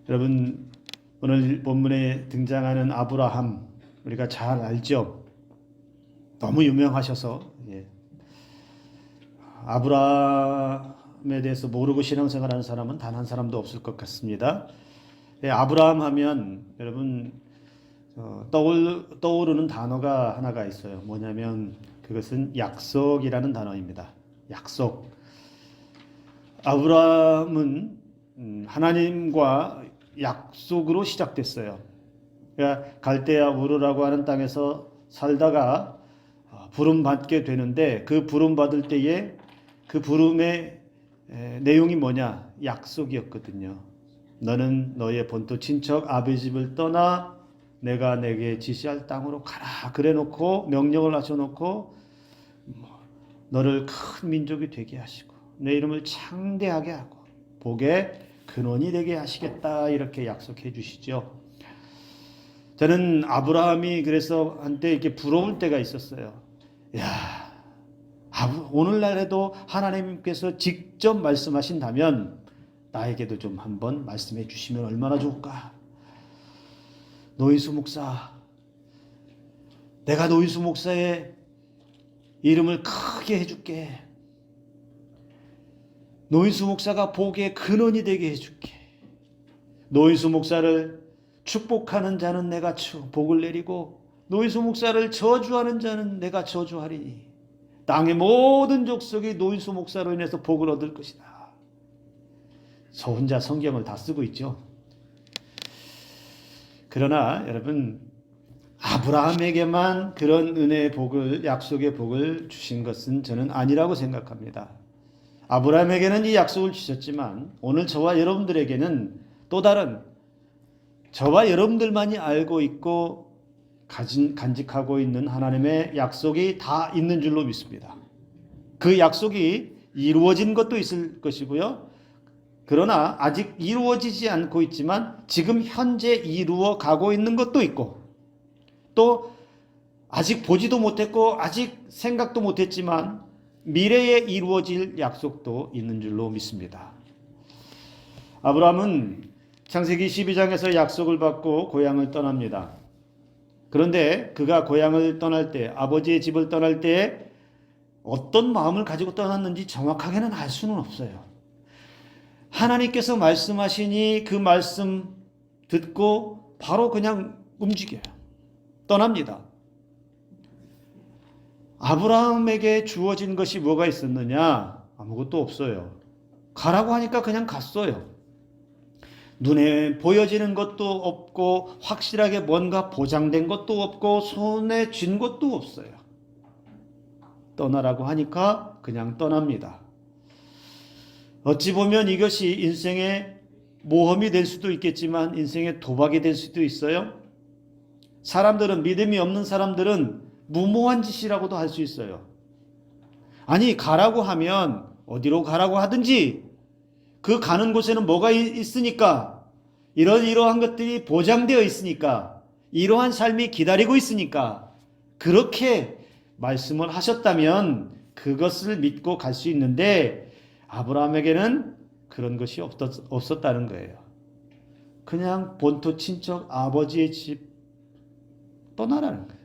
여러분, 오늘 본문에 등장하는 아브라함 우리가 잘 알죠? 너무 유명하셔서 아브라함에 대해서 모르고 신앙생활하는 사람은 단 한 사람도 없을 것 같습니다. 아브라함 하면 여러분 떠오르는 단어가 하나가 있어요. 뭐냐면 그것은 약속이라는 단어입니다. 약속. 아브라함은 하나님과 약속으로 시작됐어요. 그러니까 갈대아 우르라고 하는 땅에서 살다가 부름 받게 되는데, 그 부름 받을 때에 그 부름의 내용이 뭐냐? 약속이었거든요. 너는 너의 본토 친척 아비 집을 떠나 내가 내게 지시할 땅으로 가라. 그래 놓고 명령을 하셔놓고 너를 큰 민족이 되게 하시고 내 이름을 창대하게 하고 복의 근원이 되게 하시겠다, 이렇게 약속해 주시죠. 저는 아브라함이 그래서 한때 이렇게 부러울 때가 있었어요. 야, 오늘날에도 하나님께서 직접 말씀하신다면 나에게도 좀 한번 말씀해 주시면 얼마나 좋을까. 노인수 목사, 내가 노인수 목사의 이름을 크게 해줄게. 노인수 목사가 복의 근원이 되게 해줄게. 노인수 목사를 축복하는 자는 내가 복을 내리고 노인수 목사를 저주하는 자는 내가 저주하리니 땅의 모든 족속이 노인수 목사로 인해서 복을 얻을 것이다. 저 혼자 성경을 다 쓰고 있죠. 그러나 여러분, 아브라함에게만 그런 은혜의 복을, 약속의 복을 주신 것은 저는 아니라고 생각합니다. 아브라함에게는 이 약속을 주셨지만 오늘 저와 여러분들에게는 또 다른, 저와 여러분들만이 알고 있고 간직하고 있는 하나님의 약속이 다 있는 줄로 믿습니다. 그 약속이 이루어진 것도 있을 것이고요. 그러나 아직 이루어지지 않고 있지만 지금 현재 이루어 가고 있는 것도 있고, 또 아직 보지도 못했고 아직 생각도 못했지만 미래에 이루어질 약속도 있는 줄로 믿습니다. 아브라함은 창세기 12장에서 약속을 받고 고향을 떠납니다. 그런데 그가 고향을 떠날 때, 아버지의 집을 떠날 때 어떤 마음을 가지고 떠났는지 정확하게는 알 수는 없어요. 하나님께서 말씀하시니 그 말씀 듣고 바로 그냥 움직여요. 떠납니다. 아브라함에게 주어진 것이 뭐가 있었느냐? 아무것도 없어요. 가라고 하니까 그냥 갔어요. 눈에 보여지는 것도 없고 확실하게 뭔가 보장된 것도 없고 손에 쥔 것도 없어요. 떠나라고 하니까 그냥 떠납니다. 어찌 보면 이것이 인생의 모험이 될 수도 있겠지만 인생의 도박이 될 수도 있어요. 사람들은, 믿음이 없는 사람들은 무모한 짓이라고도 할 수 있어요. 아니, 가라고 하면 어디로 가라고 하든지 그 가는 곳에는 뭐가 있으니까, 이러한 것들이 보장되어 있으니까, 이러한 삶이 기다리고 있으니까 그렇게 말씀을 하셨다면 그것을 믿고 갈 수 있는데, 아브라함에게는 그런 것이 없었다는 거예요. 그냥 본토 친척 아버지의 집 떠나라는 거예요.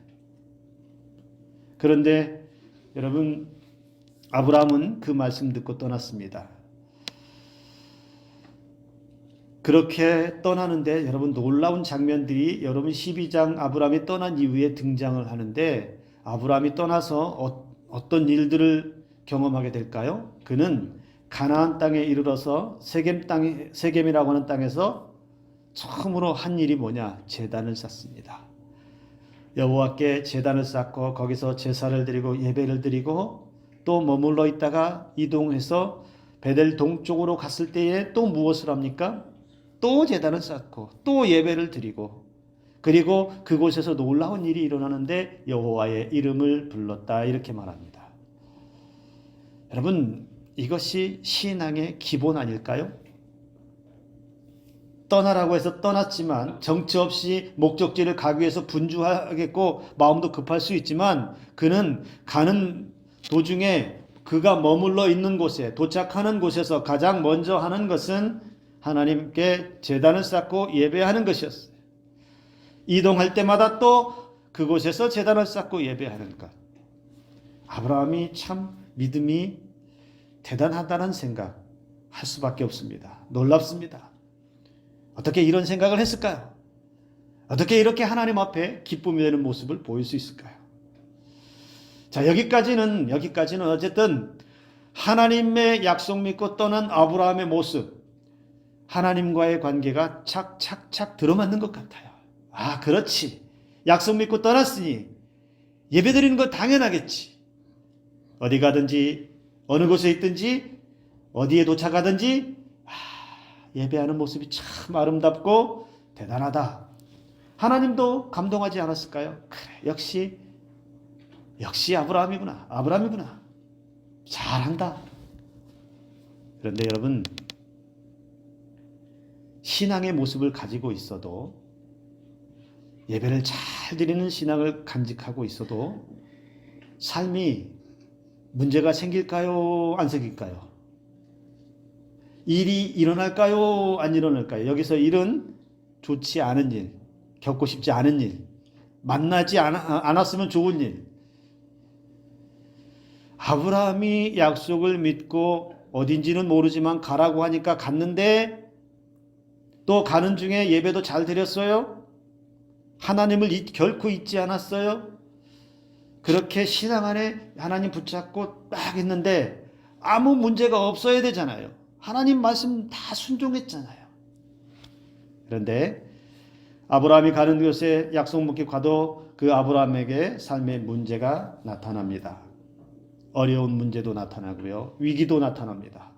그런데 여러분, 아브라함은 그 말씀 듣고 떠났습니다. 그렇게 떠나는데 여러분, 놀라운 장면들이 여러분 12장 아브라함이 떠난 이후에 등장을 하는데, 아브라함이 떠나서 어떤 일들을 경험하게 될까요? 그는 가나안 땅에 이르러서 세겜이라고 하는 땅에서 처음으로 한 일이 뭐냐? 제단을 쌓습니다. 여호와께 제단을 쌓고 거기서 제사를 드리고 예배를 드리고, 또 머물러 있다가 이동해서 베델 동쪽으로 갔을 때에 또 무엇을 합니까? 또 제단을 쌓고 또 예배를 드리고, 그리고 그곳에서 놀라운 일이 일어나는데 여호와의 이름을 불렀다, 이렇게 말합니다. 여러분, 이것이 신앙의 기본 아닐까요? 떠나라고 해서 떠났지만 정처 없이 목적지를 가기 위해서 분주하겠고 마음도 급할 수 있지만, 그는 가는 도중에 그가 머물러 있는 곳에, 도착하는 곳에서 가장 먼저 하는 것은 하나님께 제단을 쌓고 예배하는 것이었어요. 이동할 때마다 또 그곳에서 제단을 쌓고 예배하는 것. 아브라함이 참 믿음이 대단하다는 생각 할 수밖에 없습니다. 놀랍습니다. 어떻게 이런 생각을 했을까요? 어떻게 이렇게 하나님 앞에 기쁨이 되는 모습을 보일 수 있을까요? 자, 여기까지는 어쨌든 하나님의 약속 믿고 떠난 아브라함의 모습, 하나님과의 관계가 착착착 들어맞는 것 같아요. 아, 그렇지. 약속 믿고 떠났으니 예배드리는 거 당연하겠지. 어디 가든지 어느 곳에 있든지 어디에 도착하든지 예배하는 모습이 참 아름답고 대단하다. 하나님도 감동하지 않았을까요? 그래, 역시 아브라함이구나. 잘한다. 그런데 여러분, 신앙의 모습을 가지고 있어도, 예배를 잘 드리는 신앙을 간직하고 있어도 삶이 문제가 생길까요? 안 생길까요? 일이 일어날까요? 안 일어날까요? 여기서 일은 좋지 않은 일, 겪고 싶지 않은 일, 만나지 않았으면 좋은 일. 아브라함이 약속을 믿고 어딘지는 모르지만 가라고 하니까 갔는데, 또 가는 중에 예배도 잘 드렸어요. 하나님을 결코 잊지 않았어요. 그렇게 신앙 안에 하나님 붙잡고 딱 있는데 아무 문제가 없어야 되잖아요. 하나님 말씀 다 순종했잖아요. 그런데 아브라함이 가는 곳에 약속 못 가도 그 아브라함에게 삶의 문제가 나타납니다. 어려운 문제도 나타나고요. 위기도 나타납니다.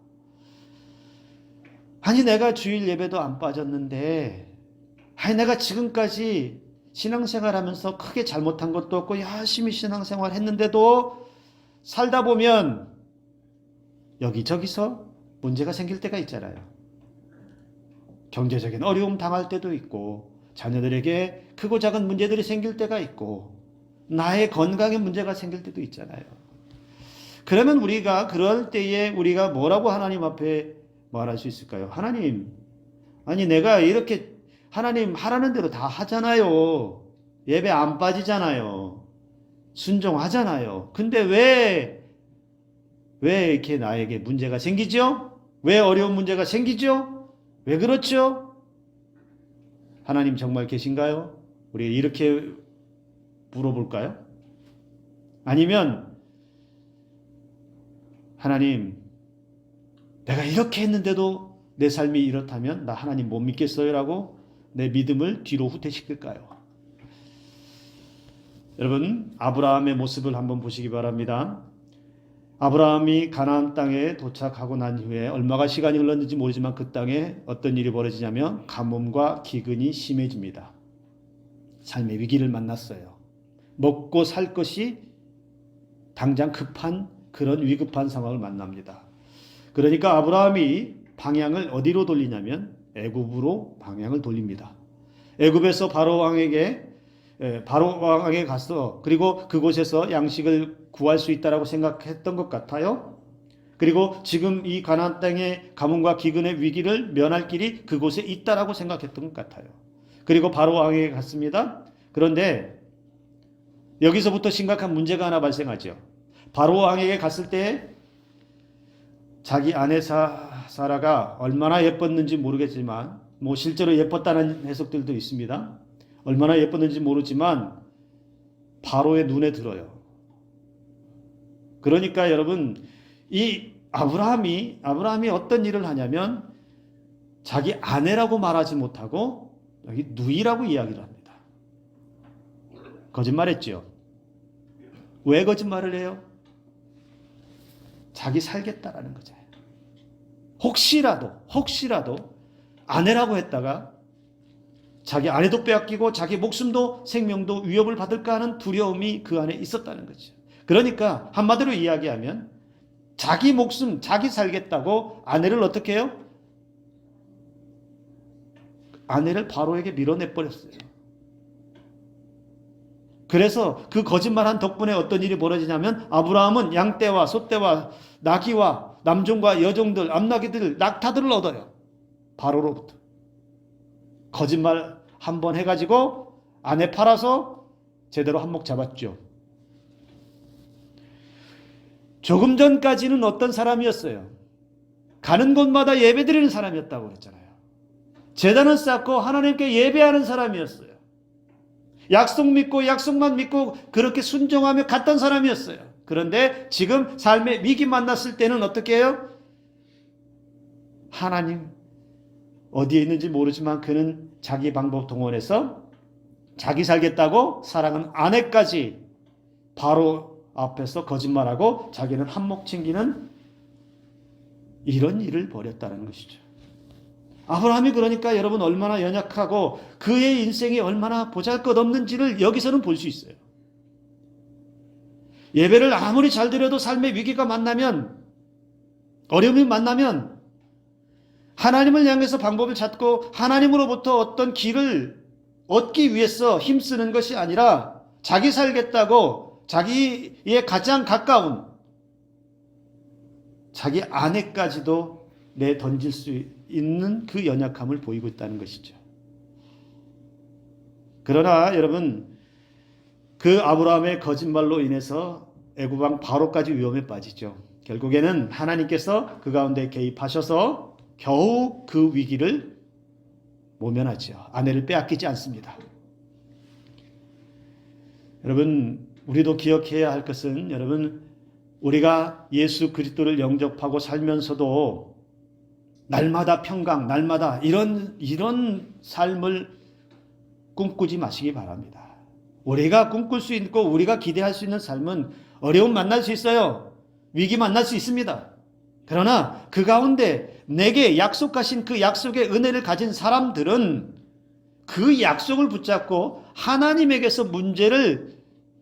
아니, 내가 주일 예배도 안 빠졌는데, 아니, 내가 지금까지 신앙생활 하면서 크게 잘못한 것도 없고 열심히 신앙생활 했는데도 살다 보면 여기저기서 문제가 생길 때가 있잖아요. 경제적인 어려움 당할 때도 있고, 자녀들에게 크고 작은 문제들이 생길 때가 있고, 나의 건강에 문제가 생길 때도 있잖아요. 그러면 우리가 그럴 때에 우리가 뭐라고 하나님 앞에 말할 수 있을까요? 하나님, 아니 내가 이렇게 하나님 하라는 대로 다 하잖아요. 예배 안 빠지잖아요. 순종하잖아요. 근데 왜 이렇게 나에게 문제가 생기죠? 왜 어려운 문제가 생기죠? 왜 그렇죠? 하나님 정말 계신가요? 우리 이렇게 물어볼까요? 아니면 하나님, 내가 이렇게 했는데도 내 삶이 이렇다면 나 하나님 못 믿겠어요? 라고 내 믿음을 뒤로 후퇴시킬까요? 여러분, 아브라함의 모습을 한번 보시기 바랍니다. 아브라함이 가나안 땅에 도착하고 난 후에 얼마가 시간이 흘렀는지 모르지만 그 땅에 어떤 일이 벌어지냐면 가뭄과 기근이 심해집니다. 삶의 위기를 만났어요. 먹고 살 것이 당장 급한 그런 위급한 상황을 만납니다. 그러니까 아브라함이 방향을 어디로 돌리냐면 애굽으로 방향을 돌립니다. 애굽에서 바로 왕에게 가서 그리고 그곳에서 양식을 구할 수 있다라고 생각했던 것 같아요. 그리고 지금 이 가나안 땅의 가뭄과 기근의 위기를 면할 길이 그곳에 있다라고 생각했던 것 같아요. 그리고 바로 왕에게 갔습니다. 그런데 여기서부터 심각한 문제가 하나 발생하죠. 바로 왕에게 갔을 때 자기 아내 사라가 얼마나 예뻤는지 모르겠지만 실제로 예뻤다는 해석들도 있습니다. 얼마나 예뻤는지 모르지만 바로의 눈에 들어요. 그러니까 여러분, 이 아브라함이 어떤 일을 하냐면 자기 아내라고 말하지 못하고 여기 누이라고 이야기를 합니다. 거짓말했죠. 왜 거짓말을 해요? 자기 살겠다라는 거죠. 혹시라도 아내라고 했다가 자기 아내도 빼앗기고 자기 목숨도 생명도 위협을 받을까 하는 두려움이 그 안에 있었다는 거죠. 그러니까 한마디로 이야기하면 자기 목숨, 자기 살겠다고 아내를 어떻게 해요? 아내를 바로에게 밀어내버렸어요. 그래서 그 거짓말한 덕분에 어떤 일이 벌어지냐면 아브라함은 양떼와 소떼와 나귀와 남종과 여종들, 암나귀들, 낙타들을 얻어요. 바로로부터. 거짓말 한번 해가지고 아내 팔아서 제대로 한몫 잡았죠. 조금 전까지는 어떤 사람이었어요? 가는 곳마다 예배드리는 사람이었다고 그랬잖아요. 제단을 쌓고 하나님께 예배하는 사람이었어요. 약속 믿고 약속만 믿고 그렇게 순종하며 갔던 사람이었어요. 그런데 지금 삶의 위기 만났을 때는 어떻게 해요? 하나님 어디에 있는지 모르지만 그는 자기 방법 동원해서 자기 살겠다고 사랑하는 아내까지 바로 앞에서 거짓말하고 자기는 한몫 챙기는 이런 일을 벌였다는 것이죠. 아브라함이 그러니까 여러분 얼마나 연약하고 그의 인생이 얼마나 보잘것없는지를 여기서는 볼 수 있어요. 예배를 아무리 잘 드려도 삶의 위기가 만나면, 어려움이 만나면 하나님을 향해서 방법을 찾고 하나님으로부터 어떤 길을 얻기 위해서 힘쓰는 것이 아니라 자기 살겠다고 자기의 가장 가까운 자기 아내까지도 내던질 수 있는 그 연약함을 보이고 있다는 것이죠. 그러나 여러분, 그 아브라함의 거짓말로 인해서 애굽 왕 바로까지 위험에 빠지죠. 결국에는 하나님께서 그 가운데 개입하셔서 겨우 그 위기를 모면하죠. 아내를 빼앗기지 않습니다. 여러분, 우리도 기억해야 할 것은, 여러분, 우리가 예수 그리스도를 영접하고 살면서도 날마다 평강, 날마다 이런 삶을 꿈꾸지 마시기 바랍니다. 우리가 꿈꿀 수 있고 우리가 기대할 수 있는 삶은 어려움 만날 수 있어요. 위기 만날 수 있습니다. 그러나 그 가운데 내게 약속하신 그 약속의 은혜를 가진 사람들은 그 약속을 붙잡고 하나님에게서 문제를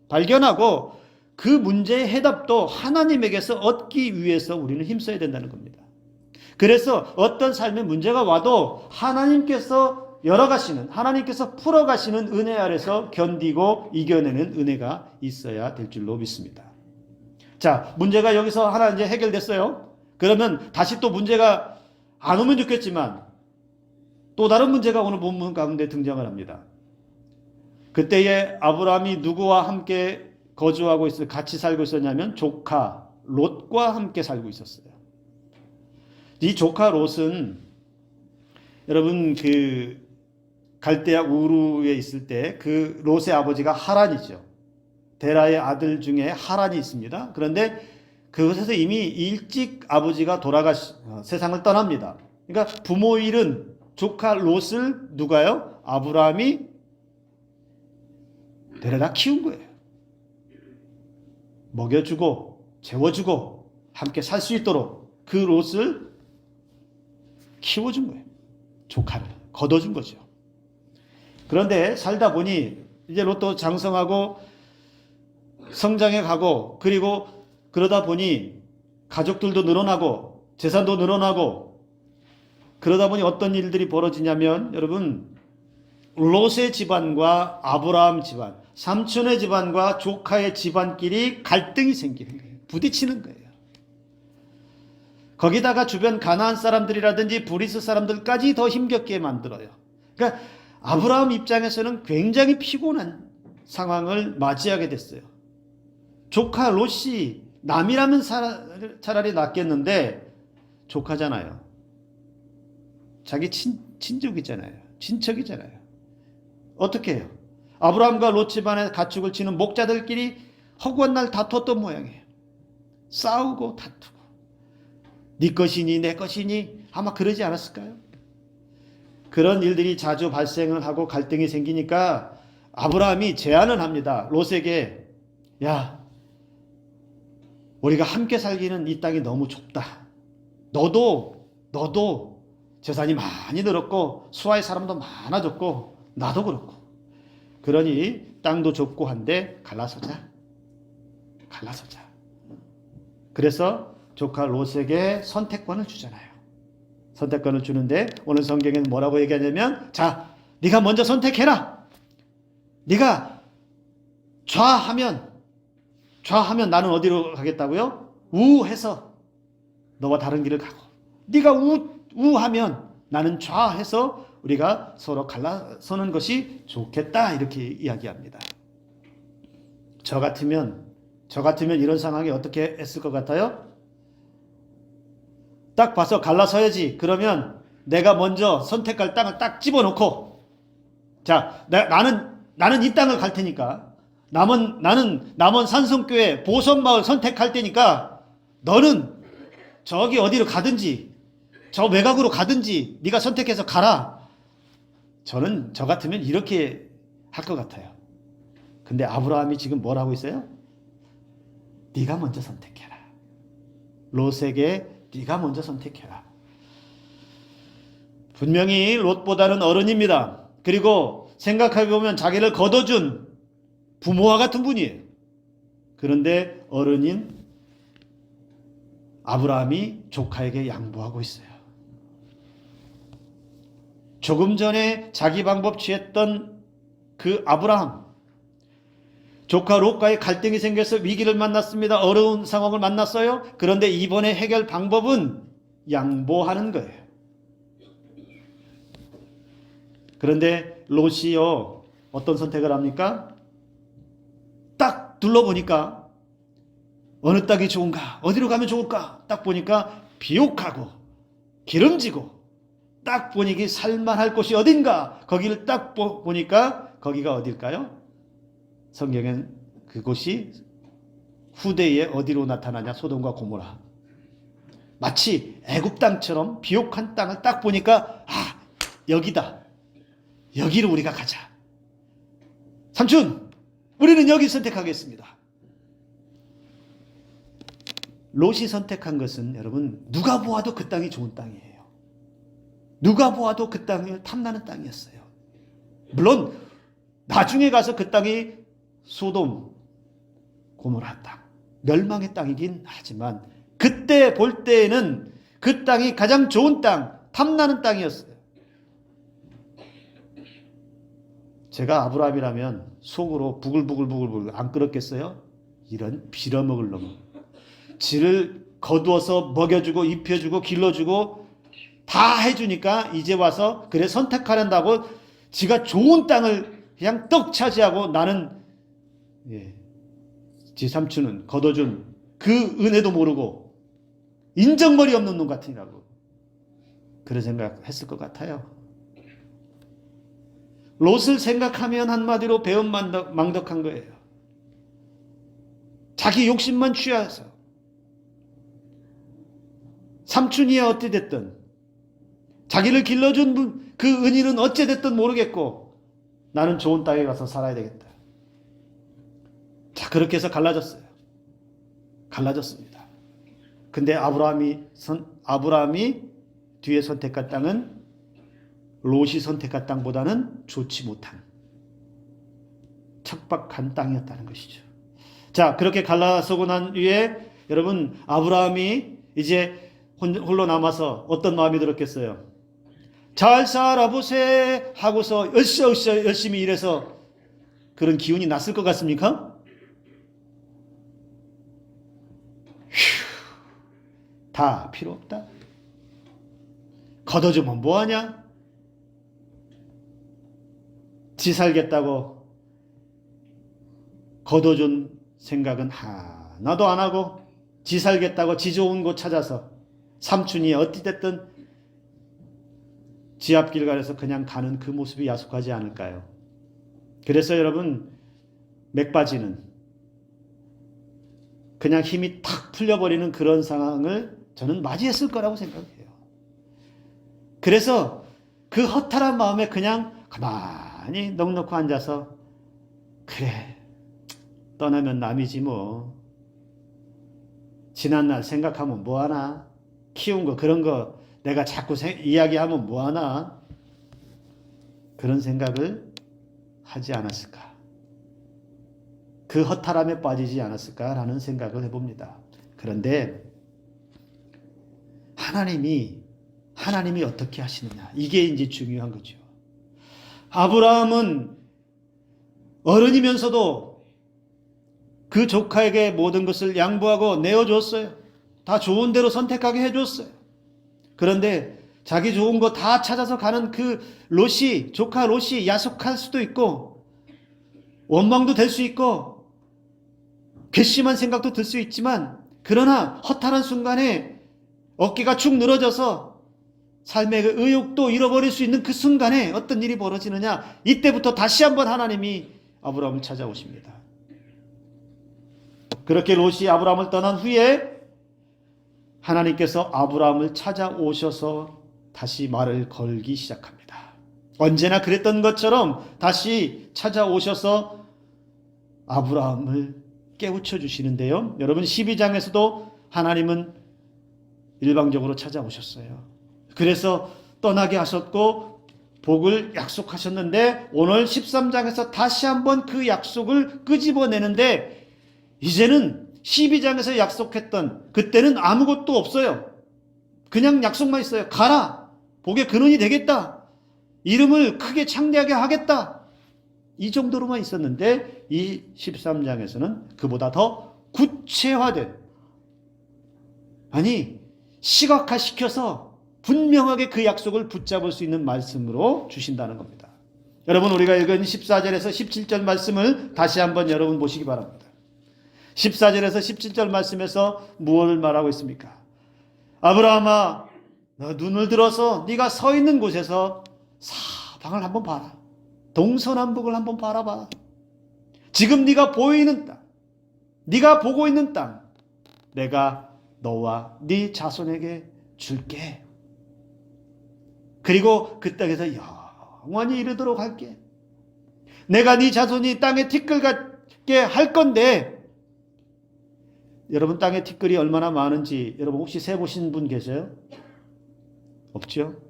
발견하고 그 문제의 해답도 하나님에게서 얻기 위해서 우리는 힘써야 된다는 겁니다. 그래서 어떤 삶의 문제가 와도 하나님께서 열어가시는, 하나님께서 풀어가시는 은혜 아래서 견디고 이겨내는 은혜가 있어야 될 줄로 믿습니다. 자, 문제가 여기서 하나 이제 해결됐어요. 그러면 다시 또 문제가 안 오면 좋겠지만 또 다른 문제가 오늘 본문 가운데 등장을 합니다. 그때에 아브라함이 누구와 함께 거주하고 같이 살고 있었냐면 조카 롯과 함께 살고 있었어요. 이 조카 롯은 여러분 그 갈대아 우르에 있을 때 그 롯의 아버지가 하란이죠. 데라의 아들 중에 하란이 있습니다. 그런데 그곳에서 이미 일찍 아버지가 세상을 떠납니다. 그러니까 부모 잃은 조카 롯을 누가요? 아브라함이 데려다 키운 거예요. 먹여주고 재워주고 함께 살 수 있도록 그 롯을 키워준 거예요. 조카를 걷어준 거죠. 그런데 살다 보니 이제 롯도 장성하고 성장해 가고 그리고 그러다 보니 가족들도 늘어나고 재산도 늘어나고 그러다 보니 어떤 일들이 벌어지냐면 여러분 롯의 집안과 아브라함 집안, 삼촌의 집안과 조카의 집안끼리 갈등이 생기는 거예요. 부딪히는 거예요. 거기다가 주변 가나안 사람들이라든지 브리스 사람들까지 더 힘겹게 만들어요. 그러니까 아브라함 입장에서는 굉장히 피곤한 상황을 맞이하게 됐어요. 조카 롯이 남이라면 차라리 낫겠는데 조카잖아요. 자기 친족이잖아요. 친척이잖아요. 어떻게 해요? 아브라함과 롯 집안의 가축을 치는 목자들끼리 허구한 날 다퉜던 모양이에요. 싸우고 다투고 네 것이니 내 것이니 아마 그러지 않았을까요? 그런 일들이 자주 발생을 하고 갈등이 생기니까 아브라함이 제안을 합니다. 롯에게 야 우리가 함께 살기는 이 땅이 너무 좁다. 너도 재산이 많이 늘었고 수하의 사람도 많아졌고 나도 그렇고 그러니 땅도 좁고 한데 갈라서자. 그래서 조카 롯에게 선택권을 주잖아요. 선택권을 주는데 오늘 성경에는 뭐라고 얘기하냐면 자 네가 먼저 선택해라. 네가 좌하면 나는 어디로 가겠다고요? 우해서 너와 다른 길을 가고 네가 우하면 나는 좌 해서 우리가 서로 갈라서는 것이 좋겠다 이렇게 이야기합니다. 저 같으면 이런 상황이 어떻게 했을 것 같아요? 딱 봐서 갈라서야지. 그러면 내가 먼저 선택할 땅을 딱 집어넣고, 자, 나는 이 땅을 갈 테니까, 나는 남원 산성교회 보성마을 선택할 테니까 너는 저기 어디로 가든지 저 외곽으로 가든지 네가 선택해서 가라. 저는 저 같으면 이렇게 할 것 같아요. 근데 아브라함이 지금 뭘 하고 있어요? 네가 먼저 선택해라. 롯에게 네가 먼저 선택해라. 분명히 롯보다는 어른입니다. 그리고 생각해보면 자기를 거둬준 부모와 같은 분이에요. 그런데 어른인 아브라함이 조카에게 양보하고 있어요. 조금 전에 자기 방법 취했던 그 아브라함, 조카 롯과의 갈등이 생겨서 위기를 만났습니다. 어려운 상황을 만났어요. 그런데 이번에 해결 방법은 양보하는 거예요. 그런데 롯이요, 어떤 선택을 합니까? 딱 둘러보니까 어느 땅이 좋은가? 어디로 가면 좋을까? 딱 보니까 비옥하고 기름지고 딱 보니 살만할 곳이 어딘가? 거기를 딱 보니까 거기가 어딜까요? 성경엔 그곳이 후대에 어디로 나타나냐? 소돔과 고모라. 마치 애굽 땅처럼 비옥한 땅을 딱 보니까 여기다. 여기로 우리가 가자. 삼촌, 우리는 여기 선택하겠습니다. 롯이 선택한 것은 여러분 누가 보아도 그 땅이 좋은 땅이에요. 누가 보아도 그 땅이 탐나는 땅이었어요. 물론 나중에 가서 그 땅이 소돔, 고모라 땅, 멸망의 땅이긴 하지만 그때 볼 때에는 그 땅이 가장 좋은 땅, 탐나는 땅이었어요. 제가 아브라함이라면 속으로 부글부글 안 끓었겠어요? 이런 빌어먹을 놈. 지를 거두어서 먹여주고 입혀주고 길러주고 다 해주니까 이제 와서 그래 선택하란다고 지가 좋은 땅을 그냥 떡 차지하고 나는 지 삼촌은 거둬준 그 은혜도 모르고 인정머리 없는 놈 같으니라고 그런 생각했을 것 같아요. 롯을 생각하면 한마디로 배은망덕한 거예요. 자기 욕심만 취해서 삼촌이야 어찌 됐든 자기를 길러준 그 은인은 어찌 됐든 모르겠고 나는 좋은 땅에 가서 살아야 되겠다. 자, 그렇게 해서 갈라졌습니다. 근데 아브라함이 뒤에 선택한 땅은 롯이 선택한 땅보다는 좋지 못한 척박한 땅이었다는 것이죠. 자, 그렇게 갈라서고 난 후에 여러분 아브라함이 이제 홀로 남아서 어떤 마음이 들었겠어요? 잘 살아보세 하고서 열심히 일해서 그런 기운이 났을 것 같습니까? 다 필요 없다. 걷어주면 뭐하냐? 지 살겠다고 걷어준 생각은 하나도 안 하고 지 살겠다고 지 좋은 곳 찾아서 삼촌이 어찌됐든 지 앞길 가려서 그냥 가는 그 모습이 야속하지 않을까요? 그래서 여러분 맥빠지는 그냥 힘이 탁 풀려버리는 그런 상황을 저는 맞이했을 거라고 생각해요. 그래서 그 허탈한 마음에 그냥 가만히 넋놓고 앉아서 그래 떠나면 남이지 뭐 지난날 생각하면 뭐하나 키운 거 그런 거 내가 자꾸 이야기하면 뭐하나 그런 생각을 하지 않았을까 그 허탈함에 빠지지 않았을까라는 생각을 해봅니다. 그런데 하나님이 어떻게 하시느냐 이게 이제 중요한 거죠. 아브라함은 어른이면서도 그 조카에게 모든 것을 양보하고 내어줬어요. 다 좋은 대로 선택하게 해줬어요. 그런데 자기 좋은 거 다 찾아서 가는 그 롯이, 조카 롯이 야속할 수도 있고, 원망도 될 수 있고, 괘씸한 생각도 들 수 있지만, 그러나 허탈한 순간에 어깨가 축 늘어져서 삶의 그 의욕도 잃어버릴 수 있는 그 순간에 어떤 일이 벌어지느냐? 이때부터 다시 한번 하나님이 아브라함을 찾아오십니다. 그렇게 롯이 아브라함을 떠난 후에 하나님께서 아브라함을 찾아오셔서 다시 말을 걸기 시작합니다. 언제나 그랬던 것처럼 다시 찾아오셔서 아브라함을 깨우쳐 주시는데요. 여러분 12장에서도 하나님은 일방적으로 찾아오셨어요. 그래서 떠나게 하셨고 복을 약속하셨는데 오늘 13장에서 다시 한번 그 약속을 끄집어내는데 이제는 12장에서 약속했던 그때는 아무것도 없어요. 그냥 약속만 있어요. 가라. 복의 근원이 되겠다. 이름을 크게 창대하게 하겠다. 이 정도로만 있었는데 이 13장에서는 그보다 더 구체화된, 아니 시각화시켜서 분명하게 그 약속을 붙잡을 수 있는 말씀으로 주신다는 겁니다. 여러분 우리가 읽은 14절에서 17절 말씀을 다시 한번 여러분 보시기 바랍니다. 14절에서 17절 말씀에서 무엇을 말하고 있습니까? 아브라함아, 너 눈을 들어서 네가 서 있는 곳에서 사방을 한번 봐라. 동서남북을 한번 바라봐. 지금 네가 보이는 땅, 네가 보고 있는 땅, 내가 너와 네 자손에게 줄게. 그리고 그 땅에서 영원히 이르도록 할게. 내가 네 자손이 땅에 티끌 같게 할 건데, 여러분 땅에 티끌이 얼마나 많은지 여러분 혹시 세보신 분 계세요? 없죠?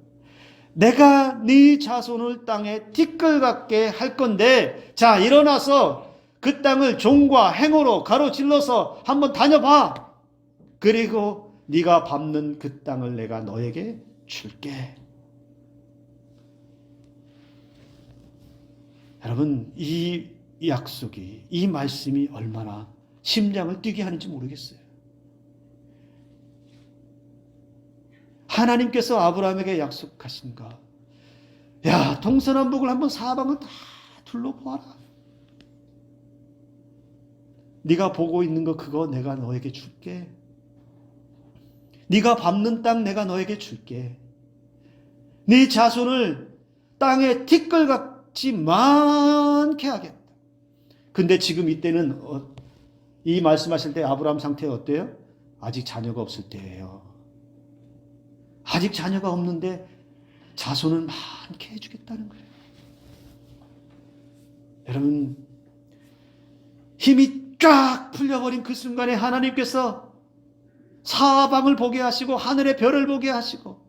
내가 네 자손을 땅에 티끌 같게 할 건데, 자 일어나서 그 땅을 종과 행어로 가로질러서 한번 다녀봐. 그리고 네가 밟는 그 땅을 내가 너에게 줄게. 여러분 이 약속이, 이 말씀이 얼마나 심장을 뛰게 하는지 모르겠어요. 하나님께서 아브라함에게 약속하신가? 야, 동서남북을 한번 사방을 다 둘러보아라. 네가 보고 있는 거 그거 내가 너에게 줄게. 네가 밟는 땅 내가 너에게 줄게. 네 자손을 땅에 티끌같이 많게 하겠다. 근데 지금 이때는 이 말씀하실 때 아브라함 상태 어때요? 아직 자녀가 없을 때예요. 아직 자녀가 없는데 자손을 많게 해주겠다는 거예요. 여러분 힘이 쫙 풀려버린 그 순간에 하나님께서 사방을 보게 하시고 하늘의 별을 보게 하시고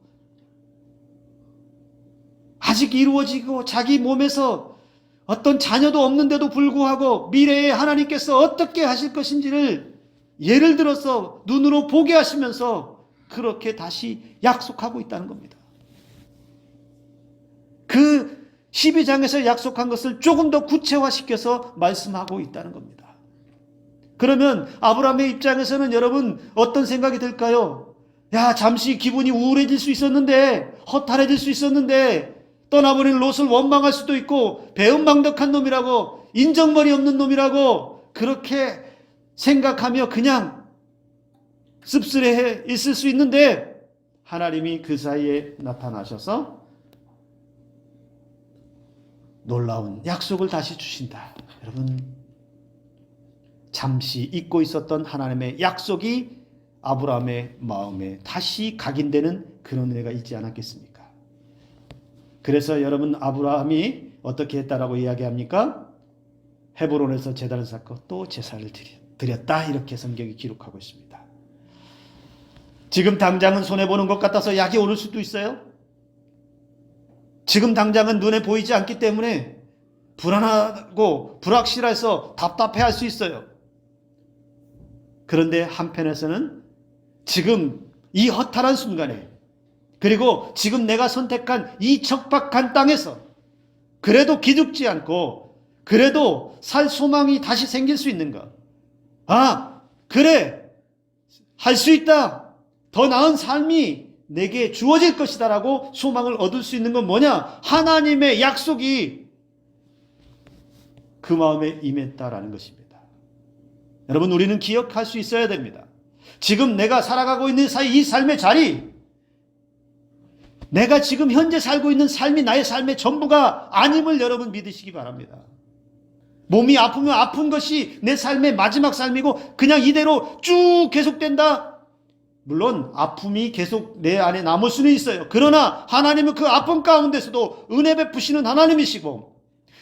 아직 이루어지고 자기 몸에서 어떤 자녀도 없는데도 불구하고 미래에 하나님께서 어떻게 하실 것인지를 예를 들어서 눈으로 보게 하시면서 그렇게 다시 약속하고 있다는 겁니다. 그 12장에서 약속한 것을 조금 더 구체화시켜서 말씀하고 있다는 겁니다. 그러면 아브라함의 입장에서는 여러분 어떤 생각이 들까요? 야, 잠시 기분이 우울해질 수 있었는데, 허탈해질 수 있었는데, 떠나버린 롯을 원망할 수도 있고 배은망덕한 놈이라고, 인정머리 없는 놈이라고 그렇게 생각하며 그냥 씁쓸해 있을 수 있는데 하나님이 그 사이에 나타나셔서 놀라운 약속을 다시 주신다. 여러분 잠시 잊고 있었던 하나님의 약속이 아브라함의 마음에 다시 각인되는 그런 은혜가 있지 않았겠습니까? 그래서 여러분 아브라함이 어떻게 했다라고 이야기합니까? 헤브론에서 제단을 쌓고 또 제사를 드렸다, 이렇게 성경이 기록하고 있습니다. 지금 당장은 손해보는 것 같아서 약이 오를 수도 있어요. 지금 당장은 눈에 보이지 않기 때문에 불안하고 불확실해서 답답해할 수 있어요. 그런데 한편에서는 지금 이 허탈한 순간에, 그리고 지금 내가 선택한 이 척박한 땅에서 그래도 기죽지 않고 그래도 살 소망이 다시 생길 수 있는가? 아, 그래, 할 수 있다. 더 나은 삶이 내게 주어질 것이다라고 소망을 얻을 수 있는 건 뭐냐? 하나님의 약속이 그 마음에 임했다라는 것입니다. 여러분, 우리는 기억할 수 있어야 됩니다. 지금 내가 살아가고 있는 이 삶의 자리, 내가 지금 현재 살고 있는 삶이 나의 삶의 전부가 아님을 여러분 믿으시기 바랍니다. 몸이 아프면 아픈 것이 내 삶의 마지막 삶이고 그냥 이대로 쭉 계속된다? 물론 아픔이 계속 내 안에 남을 수는 있어요. 그러나 하나님은 그 아픔 가운데서도 은혜 베푸시는 하나님이시고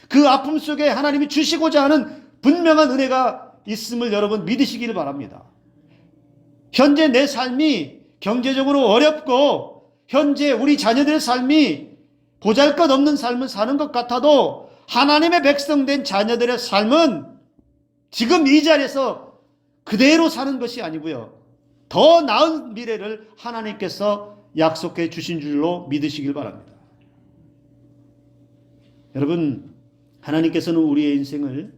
그 아픔 속에 하나님이 주시고자 하는 분명한 은혜가 있음을 여러분 믿으시기를 바랍니다. 현재 내 삶이 경제적으로 어렵고 현재 우리 자녀들의 삶이 보잘것없는 삶을 사는 것 같아도 하나님의 백성된 자녀들의 삶은 지금 이 자리에서 그대로 사는 것이 아니고요. 더 나은 미래를 하나님께서 약속해 주신 줄로 믿으시길 바랍니다. 여러분, 하나님께서는 우리의 인생을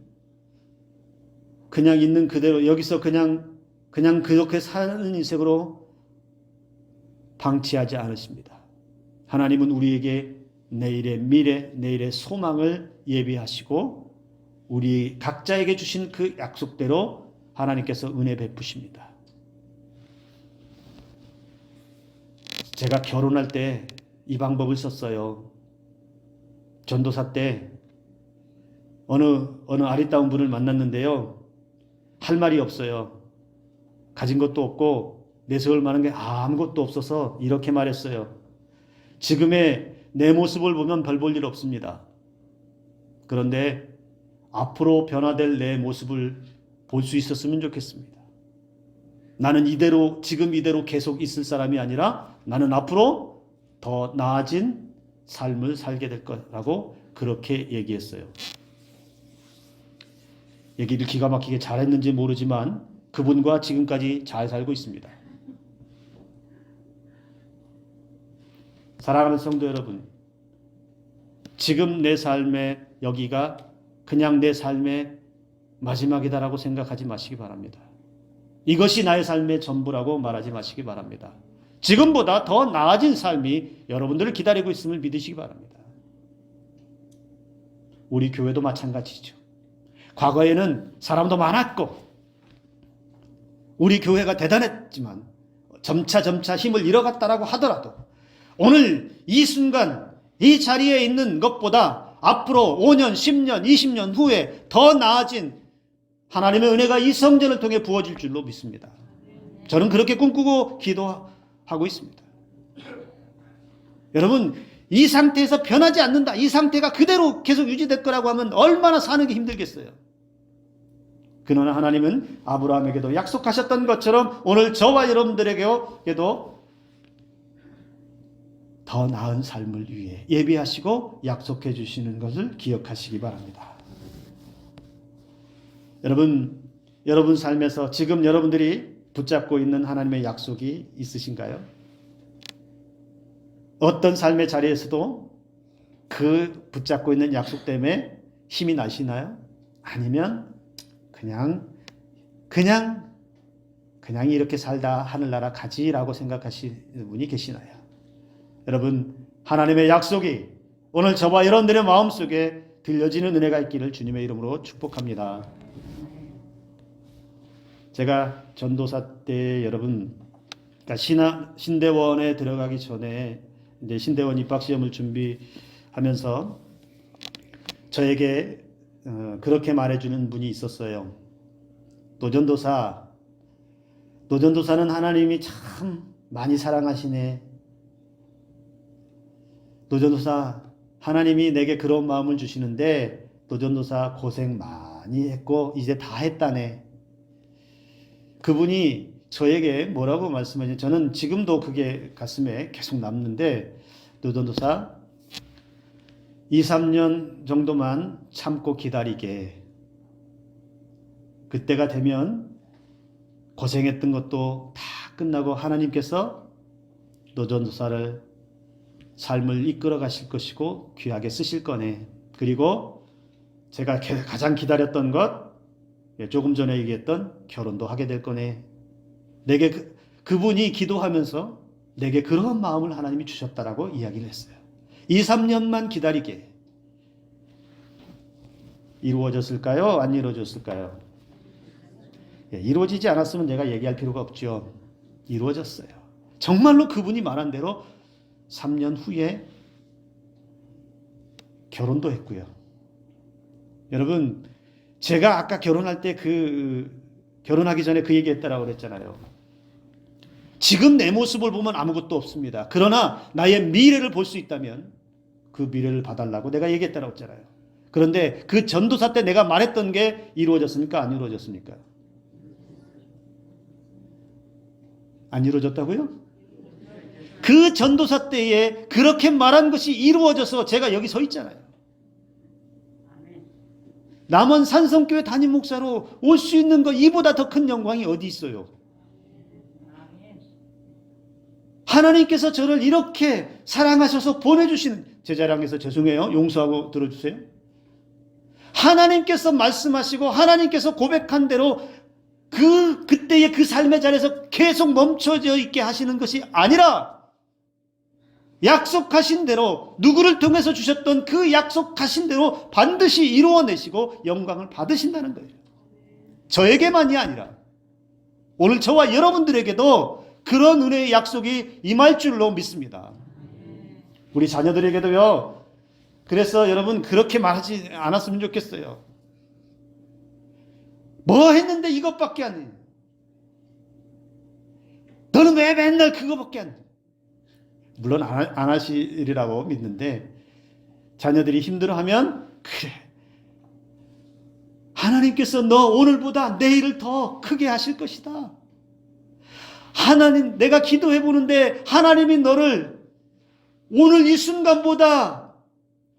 그냥 있는 그대로 여기서 그냥 그렇게 사는 인생으로 방치하지 않으십니다. 하나님은 우리에게 내일의 미래, 내일의 소망을 예비하시고 우리 각자에게 주신 그 약속대로 하나님께서 은혜 베푸십니다. 제가 결혼할 때 이 방법을 썼어요. 전도사 때 어느 아리따운 분을 만났는데요. 할 말이 없어요. 가진 것도 없고 내세울 만한 게 아무것도 없어서 이렇게 말했어요. 지금의 내 모습을 보면 별 볼 일 없습니다. 그런데 앞으로 변화될 내 모습을 볼 수 있었으면 좋겠습니다. 나는 지금 이대로 계속 있을 사람이 아니라 나는 앞으로 더 나아진 삶을 살게 될 거라고 그렇게 얘기했어요. 얘기를 기가 막히게 잘했는지 모르지만 그분과 지금까지 잘 살고 있습니다. 사랑하는 성도 여러분, 지금 내 삶의 여기가 그냥 내 삶의 마지막이다라고 생각하지 마시기 바랍니다. 이것이 나의 삶의 전부라고 말하지 마시기 바랍니다. 지금보다 더 나아진 삶이 여러분들을 기다리고 있음을 믿으시기 바랍니다. 우리 교회도 마찬가지죠. 과거에는 사람도 많았고 우리 교회가 대단했지만 점차 힘을 잃어갔다라고 하더라도 오늘 이 순간 이 자리에 있는 것보다 앞으로 5년, 10년, 20년 후에 더 나아진 하나님의 은혜가 이 성전을 통해 부어질 줄로 믿습니다. 저는 그렇게 꿈꾸고 기도하고 있습니다. 여러분, 이 상태에서 변하지 않는다. 이 상태가 그대로 계속 유지될 거라고 하면 얼마나 사는 게 힘들겠어요. 그러나 하나님은 아브라함에게도 약속하셨던 것처럼 오늘 저와 여러분들에게도 더 나은 삶을 위해 예비하시고 약속해 주시는 것을 기억하시기 바랍니다. 여러분 삶에서 지금 여러분들이 붙잡고 있는 하나님의 약속이 있으신가요? 어떤 삶의 자리에서도 그 붙잡고 있는 약속 때문에 힘이 나시나요? 아니면 그냥 이렇게 살다 하늘나라 가지라고 생각하시는 분이 계시나요? 여러분, 하나님의 약속이 오늘 저와 여러분들의 마음속에 들려지는 은혜가 있기를 주님의 이름으로 축복합니다. 제가 전도사 때 여러분, 그러니까 신대원에 들어가기 전에 이제 신대원 입학시험을 준비하면서 저에게 그렇게 말해주는 분이 있었어요. 노전도사는 하나님이 참 많이 사랑하시네. 노전도사, 하나님이 내게 그런 마음을 주시는데 노전도사 고생 많이 했고 이제 다 했다네. 그분이 저에게 뭐라고 말씀하시냐면, 저는 지금도 그게 가슴에 계속 남는데, 노전도사 2, 3년 정도만 참고 기다리게. 그때가 되면 고생했던 것도 다 끝나고 하나님께서 노전도사를 삶을 이끌어 가실 것이고 귀하게 쓰실 거네. 그리고 제가 가장 기다렸던 것, 조금 전에 얘기했던 결혼도 하게 될 거네. 내게 그분이 기도하면서 내게 그러한 마음을 하나님이 주셨다라고 이야기를 했어요. 2, 3년만 기다리게. 이루어졌을까요? 안 이루어졌을까요? 예, 이루어지지 않았으면 내가 얘기할 필요가 없죠. 이루어졌어요. 정말로 그분이 말한 대로 3년 후에 결혼도 했고요. 여러분, 제가 아까 결혼할 때 결혼하기 전에 그 얘기했다라고 그랬잖아요. 지금 내 모습을 보면 아무것도 없습니다. 그러나 나의 미래를 볼 수 있다면 그 미래를 봐달라고 내가 얘기했다라고 했잖아요. 그런데 그 전도사 때 내가 말했던 게 이루어졌습니까? 안 이루어졌습니까? 안 이루어졌다고요? 그 전도사 때에 그렇게 말한 것이 이루어져서 제가 여기 서 있잖아요. 남원 산성교회 담임 목사로 올 수 있는 거 이보다 더 큰 영광이 어디 있어요? 하나님께서 저를 이렇게 사랑하셔서 보내주신, 제 자랑해서 죄송해요. 용서하고 들어주세요. 하나님께서 말씀하시고 하나님께서 고백한 대로 그때의 그 삶의 자리에서 계속 멈춰져 있게 하시는 것이 아니라 약속하신 대로 누구를 통해서 주셨던 그 약속하신 대로 반드시 이루어내시고 영광을 받으신다는 거예요. 저에게만이 아니라 오늘 저와 여러분들에게도 그런 은혜의 약속이 임할 줄로 믿습니다. 우리 자녀들에게도요. 그래서 여러분 그렇게 말하지 않았으면 좋겠어요. 뭐 했는데 이것밖에 안 해? 너는 왜 맨날 그거밖에 안 해? 물론 안 하시리라고 믿는데 자녀들이 힘들어하면 그래. 하나님께서 너 오늘보다 내일을 더 크게 하실 것이다. 하나님, 내가 기도해 보는데 하나님이 너를 오늘 이 순간보다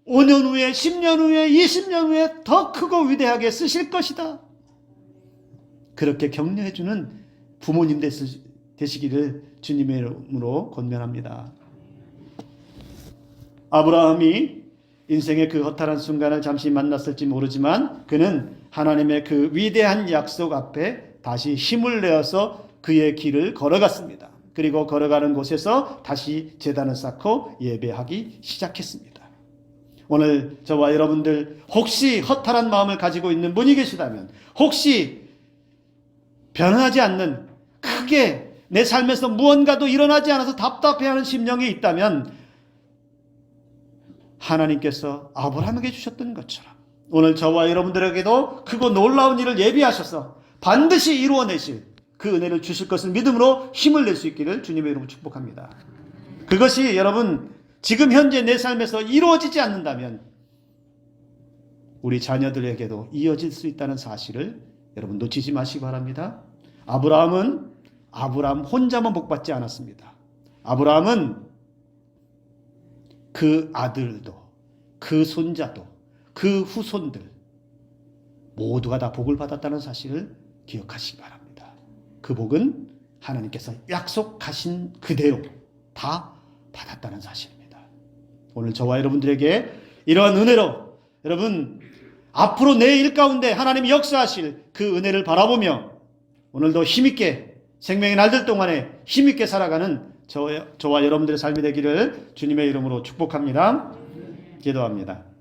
5년 후에, 10년 후에, 20년 후에 더 크고 위대하게 쓰실 것이다. 그렇게 격려해 주는 부모님 되시기를 주님의 이름으로 권면합니다. 아브라함이 인생의 그 허탈한 순간을 잠시 만났을지 모르지만 그는 하나님의 그 위대한 약속 앞에 다시 힘을 내어서 그의 길을 걸어갔습니다. 그리고 걸어가는 곳에서 다시 제단을 쌓고 예배하기 시작했습니다. 오늘 저와 여러분들 혹시 허탈한 마음을 가지고 있는 분이 계시다면, 혹시 변하지 않는, 크게 내 삶에서 무언가도 일어나지 않아서 답답해하는 심령이 있다면 하나님께서 아브라함에게 주셨던 것처럼 오늘 저와 여러분들에게도 크고 놀라운 일을 예비하셔서 반드시 이루어내실 그 은혜를 주실 것을 믿음으로 힘을 낼 수 있기를 주님의 이름으로 축복합니다. 그것이 여러분 지금 현재 내 삶에서 이루어지지 않는다면 우리 자녀들에게도 이어질 수 있다는 사실을 여러분 놓치지 마시기 바랍니다. 아브라함 혼자만 복받지 않았습니다. 아브라함은 그 아들도, 그 손자도, 그 후손들 모두가 다 복을 받았다는 사실을 기억하시기 바랍니다. 그 복은 하나님께서 약속하신 그대로 다 받았다는 사실입니다. 오늘 저와 여러분들에게 이러한 은혜로 여러분 앞으로 내 일 가운데 하나님이 역사하실 그 은혜를 바라보며 오늘도 힘있게 생명의 날들 동안에 힘있게 살아가는 저와 여러분들의 삶이 되기를 주님의 이름으로 축복합니다. 기도합니다.